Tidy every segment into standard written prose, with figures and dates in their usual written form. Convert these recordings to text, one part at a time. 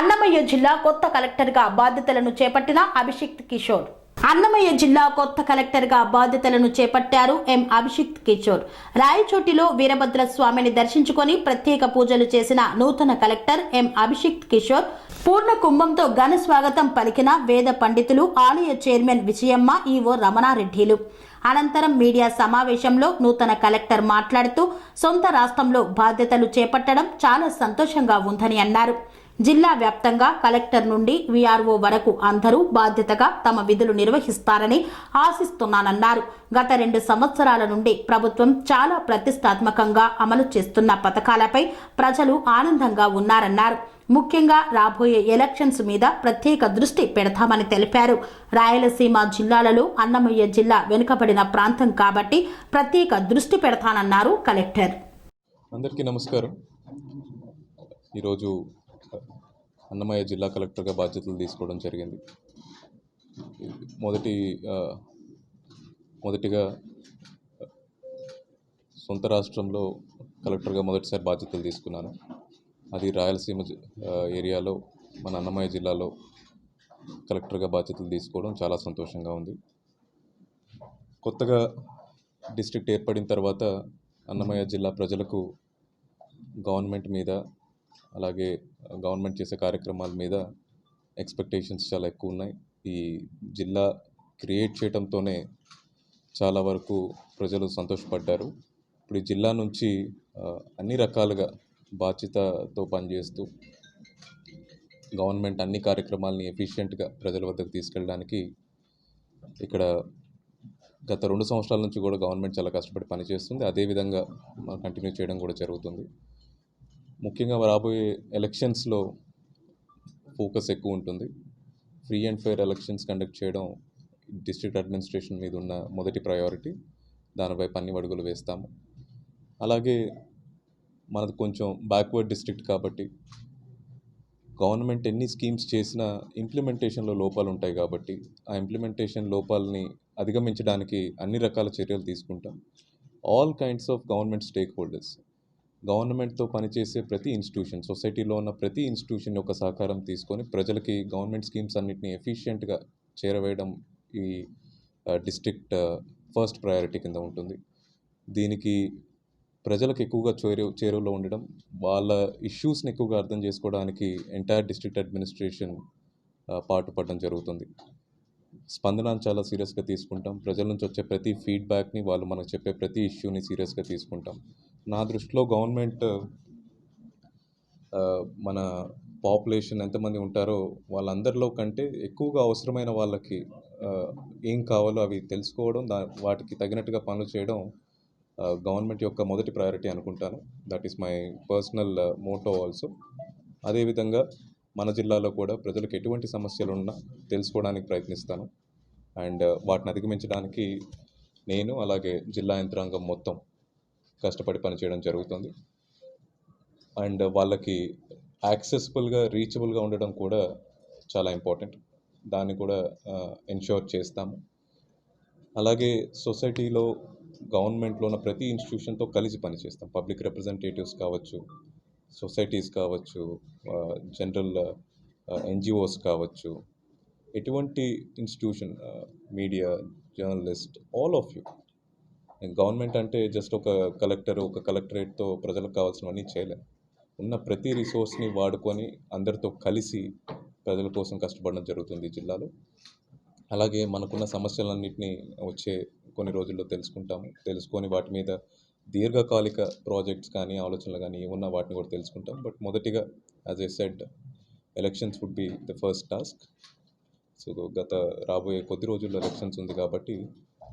అన్నమయ్య జిల్లా కొత్త కలెక్టర్గా బాధ్యతలను చేపట్టిన అభిషిక్త్ కిషోర్. అన్నమయ్య జిల్లా కొత్త కలెక్టర్గా బాధ్యతలను చేపట్టారు ఎం అభిషిక్త్ కిషోర్. రాయచోటిలో వీరభద్ర స్వామిని దర్శించుకొని ప్రత్యేక పూజలు చేసిన నూతన కలెక్టర్ ఎం అభిషిక్త్ కిషోర్ పూర్ణ కుంభంతో ఘన స్వాగతం పలికిన వేద పండితులు, ఆలయ చైర్మన్ విజయమ్మ, ఈవో రమణారెడ్డిలు. అనంతరం మీడియా సమావేశంలో నూతన కలెక్టర్ మాట్లాడుతూ సొంత రాష్ట్రంలో బాధ్యతలు చేపట్టడం చాలా సంతోషంగా ఉందని అన్నారు. జిల్లా వ్యాప్తంగా కలెక్టర్ నుండి వీఆర్ఓ వరకు అందరూ బాధ్యతగా తమ విధులు నిర్వహిస్తారని ఆశిస్తున్నానన్నారు. గత 2 సంవత్సరాల నుండి ప్రభుత్వం చాలా ప్రతిష్టాత్మకంగా అమలు చేస్తున్న పథకాలపై ప్రజలు ఆనందంగా ఉన్నారన్నారు. ముఖ్యంగా రాబోయే ఎలక్షన్స్ మీద ప్రత్యేక దృష్టి పెడతామని తెలిపారు. రాయలసీమ జిల్లాలలో అన్నమయ్య జిల్లా వెనుకబడిన ప్రాంతం కాబట్టి ప్రత్యేక దృష్టి పెడతానన్నారు కలెక్టర్. అందరికీ నమస్కారం. ఈరోజు అన్నమయ్య జిల్లా కలెక్టర్గా బాధ్యతలు తీసుకోవడం జరిగింది. మొదటిగా సొంత రాష్ట్రంలో కలెక్టర్గా మొదటిసారి బాధ్యతలు తీసుకున్నాను. అది రాయలసీమ ఏరియాలో మన అన్నమయ్య జిల్లాలో కలెక్టర్గా బాధ్యతలు తీసుకోవడం చాలా సంతోషంగా ఉంది. కొత్తగా డిస్ట్రిక్ట్ ఏర్పడిన తర్వాత అన్నమయ్య జిల్లా ప్రజలకు గవర్నమెంట్ మీద, అలాగే గవర్నమెంట్ చేసే కార్యక్రమాల మీద ఎక్స్పెక్టేషన్స్ చాలా ఎక్కువ ఉన్నాయి. ఈ జిల్లా క్రియేట్ చేయడంతోనే చాలా వరకు ప్రజలు సంతోషపడ్డారు. ఇప్పుడు ఈ జిల్లా నుంచి అన్ని రకాలుగా బాధ్యతతో పనిచేస్తూ గవర్నమెంట్ అన్ని కార్యక్రమాలని ఎఫిషియెంట్గా ప్రజల వద్దకు తీసుకెళ్ళడానికి ఇక్కడ గత 2 సంవత్సరాల నుంచి కూడా గవర్నమెంట్ చాలా కష్టపడి పనిచేస్తుంది. అదేవిధంగా కంటిన్యూ చేయడం కూడా జరుగుతుంది. ముఖ్యంగా రాబోయే ఎలక్షన్స్లో ఫోకస్ ఎక్కువ ఉంటుంది. Free and fair elections conduct చేయడం డిస్ట్రిక్ట్ అడ్మినిస్ట్రేషన్ మీద ఉన్న మొదటి ప్రయారిటీ. దానిపైపు అన్ని అడుగులు వేస్తాము. అలాగే మనది కొంచెం బ్యాక్వర్డ్ డిస్ట్రిక్ట్ కాబట్టి గవర్నమెంట్ ఎన్ని స్కీమ్స్ చేసినా ఇంప్లిమెంటేషన్లో లోపాలు ఉంటాయి కాబట్టి ఆ ఇంప్లిమెంటేషన్ లోపాలని అధిగమించడానికి అన్ని రకాల చర్యలు తీసుకుంటాం. All kinds of government stakeholders, గవర్నమెంట్తో పనిచేసే ప్రతి ఇన్స్టిట్యూషన్, సొసైటీలో ఉన్న ప్రతి ఇన్స్టిట్యూషన్ యొక్క సహకారం తీసుకొని ప్రజలకి గవర్నమెంట్ స్కీమ్స్ అన్నిటిని ఎఫిషియెంట్గా చేరవేయడం ఈ డిస్ట్రిక్ట్ ఫస్ట్ ప్రయారిటీ కింద ఉంటుంది. దీనికి ప్రజలకు ఎక్కువగా చేరువలో ఉండడం, వాళ్ళ ఇష్యూస్ని ఎక్కువగా అర్థం చేసుకోవడానికి ఎంటైర్ డిస్ట్రిక్ట్ అడ్మినిస్ట్రేషన్ పాటుపడడం జరుగుతుంది. స్పందనను చాలా సీరియస్గా తీసుకుంటాం. ప్రజల నుంచి వచ్చే ప్రతి ఫీడ్బ్యాక్ని, వాళ్ళు మనకు చెప్పే ప్రతి ఇష్యూని సీరియస్గా తీసుకుంటాం. నా దృష్టిలో గవర్నమెంట్ మన పాపులేషన్ ఎంతమంది ఉంటారో వాళ్ళందరిలో కంటే ఎక్కువగా అవసరమైన వాళ్ళకి ఏం కావాలో అవి తెలుసుకోవడం, వాటికి తగినట్టుగా పనులు చేయడం గవర్నమెంట్ యొక్క మొదటి ప్రయారిటీ అనుకుంటాను. That is my personal motto also. అదేవిధంగా మన జిల్లాలో కూడా ప్రజలకు ఎటువంటి సమస్యలు ఉన్నా తెలుసుకోవడానికి ప్రయత్నిస్తాను. అండ్ వాటిని అధిగమించడానికి నేను, అలాగే జిల్లా యంత్రాంగం మొత్తం కష్టపడి పనిచేయడం జరుగుతుంది. అండ్ వాళ్ళకి యాక్సెసిబుల్గా, రీచబుల్గా ఉండడం కూడా చాలా ఇంపార్టెంట్. దాన్ని కూడా ఎన్ష్యూర్ చేస్తాము. అలాగే సొసైటీలో, గవర్నమెంట్లో ఉన్న ప్రతి ఇన్స్టిట్యూషన్తో కలిసి పనిచేస్తాం. పబ్లిక్ రిప్రజెంటేటివ్స్ కావచ్చు, సొసైటీస్ కావచ్చు, జనరల్ ఎన్జిఓస్ కావచ్చు, ఎటువంటి institution, media, journalist, all of you. Government అంటే జస్ట్ ఒక కలెక్టరేట్తో ప్రజలకు కావాల్సినవన్నీ చేయలేం. ఉన్న ప్రతి రిసోర్స్ని వాడుకొని అందరితో కలిసి ప్రజల కోసం కష్టపడడం జరుగుతుంది ఈ జిల్లాలో. అలాగే మనకున్న సమస్యలన్నింటినీ వచ్చే కొన్ని రోజుల్లో తెలుసుకొని వాటి మీద దీర్ఘకాలిక ప్రాజెక్ట్స్ కానీ, ఆలోచనలు కానీ ఏమున్నా వాటిని కూడా తెలుసుకుంటాం. బట్ మొదటిగా, as I said, elections would be the first task. So రాబోయే కొద్ది రోజుల్లో ఎలక్షన్స్ ఉంది కాబట్టి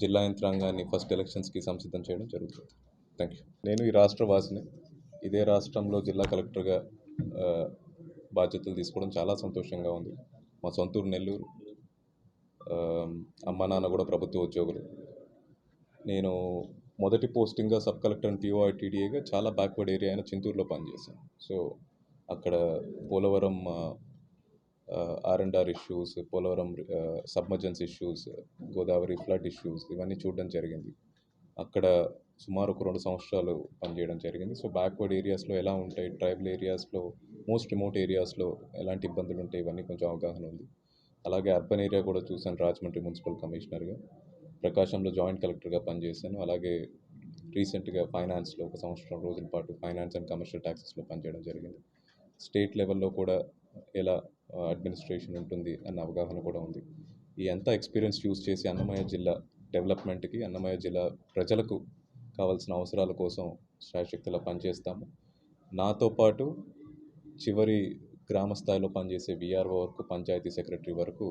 జిల్లా యంత్రాంగాన్ని ఫస్ట్ ఎలక్షన్స్కి సంసిద్ధం చేయడం జరుగుతుంది. Thank you. నేను ఈ రాష్ట్రవాసిని. ఇదే రాష్ట్రంలో జిల్లా కలెక్టర్గా బాధ్యతలు తీసుకోవడం చాలా సంతోషంగా ఉంది. మా సొంతూరు నెల్లూరు. అమ్మ నాన్న కూడా ప్రభుత్వ ఉద్యోగులు. నేను మొదటి పోస్టింగ్గా సబ్ కలెక్టర్ అండ్ POITDAగా చాలా బ్యాక్వర్డ్ ఏరియా అయిన చింతూరులో పనిచేశాను. సో అక్కడ Polavaram R&R issues, Polavaram submergence issues, Godavari flood issues, ఇవన్నీ చూడడం జరిగింది. అక్కడ సుమారు ఒక 2 సంవత్సరాలు పనిచేయడం జరిగింది. సో బ్యాక్వర్డ్ ఏరియాస్లో ఎలా ఉంటాయి, ట్రైబల్ ఏరియాస్లో, మోస్ట్ రిమోట్ ఏరియాస్లో ఎలాంటి ఇబ్బందులు ఉంటాయి, ఇవన్నీ కొంచెం అవగాహన ఉంది. అలాగే అర్బన్ ఏరియా కూడా చూశాను. రాజమండ్రి మున్సిపల్ కమిషనర్గా, ప్రకాశంలో జాయింట్ కలెక్టర్గా పనిచేశాను. అలాగే రీసెంట్గా ఫైనాన్స్లో ఒక సంవత్సరం రోజుల పాటు ఫైనాన్స్ అండ్ కమర్షియల్ ట్యాక్సెస్లో పనిచేయడం జరిగింది. స్టేట్ లెవెల్లో కూడా ఎలా అడ్మినిస్ట్రేషన్ ఉంటుంది అన్న అవగాహన కూడా ఉంది. ఈ అంతా ఎక్స్పీరియన్స్ యూజ్ చేసి అన్నమయ్య జిల్లా డెవలప్మెంట్కి, అన్నమయ్య జిల్లా ప్రజలకు కావాల్సిన అవసరాల కోసం శాయశక్తిలా పనిచేస్తాము. నాతో పాటు చివరి గ్రామ స్థాయిలో పనిచేసే విఆర్ఓ వరకు, పంచాయతీ సెక్రటరీ వరకు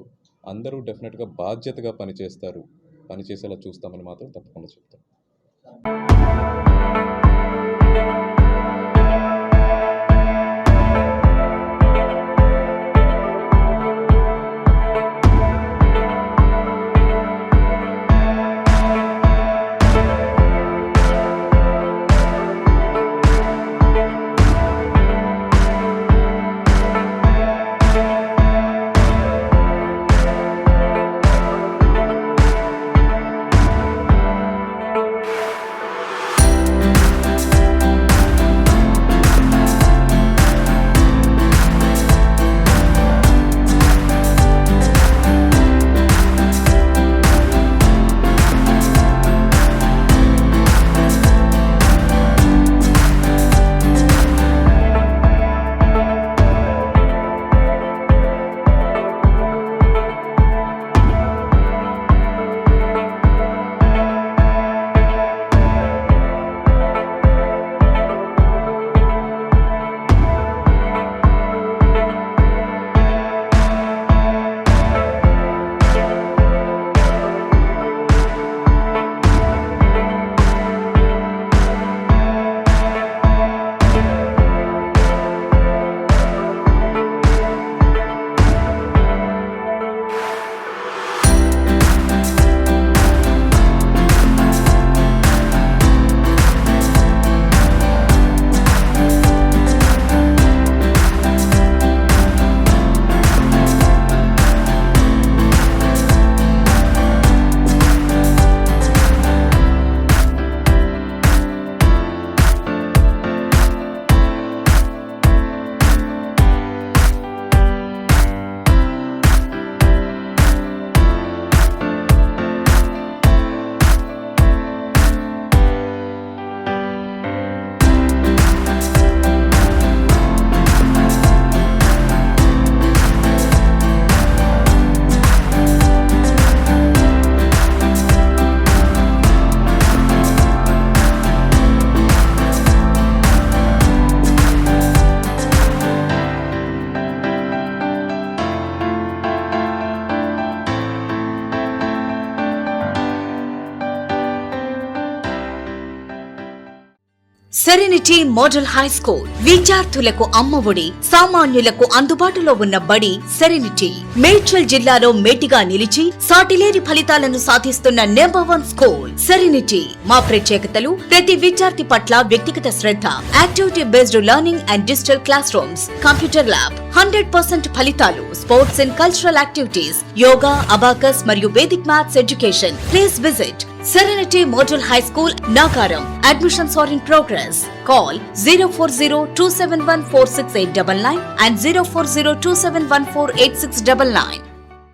అందరూ డెఫినెట్గా బాధ్యతగా పనిచేస్తారు, పనిచేసేలా చూస్తామని మాత్రం తప్పకుండా చెప్తాను. సెరెనిటీ మోడల్ హై స్కూల్ విద్యార్థులకు అమ్మఒడి, సామాన్యులకు అందుబాటులో ఉన్న బడి సెరెనిటీ. మేడ్చల్ జిల్లాలో మేటిగా నిలిచి సాటిలేని ఫలితాలను సాధిస్తున్న #1 స్కూల్ సెరెనిటీ. మా ప్రత్యేకతలు ప్రతి విద్యార్థి పట్ల వ్యక్తిగత శ్రద్ధ, activity based learning and digital classrooms, computer lab, 100% ఫలితాలు, sports and cultural activities, yoga, abacus మరియు Vedic maths education. Please visit Serenity Model High School, Nagaram. Admissions are in progress. Call 040-271-46899 and 040-271-48699.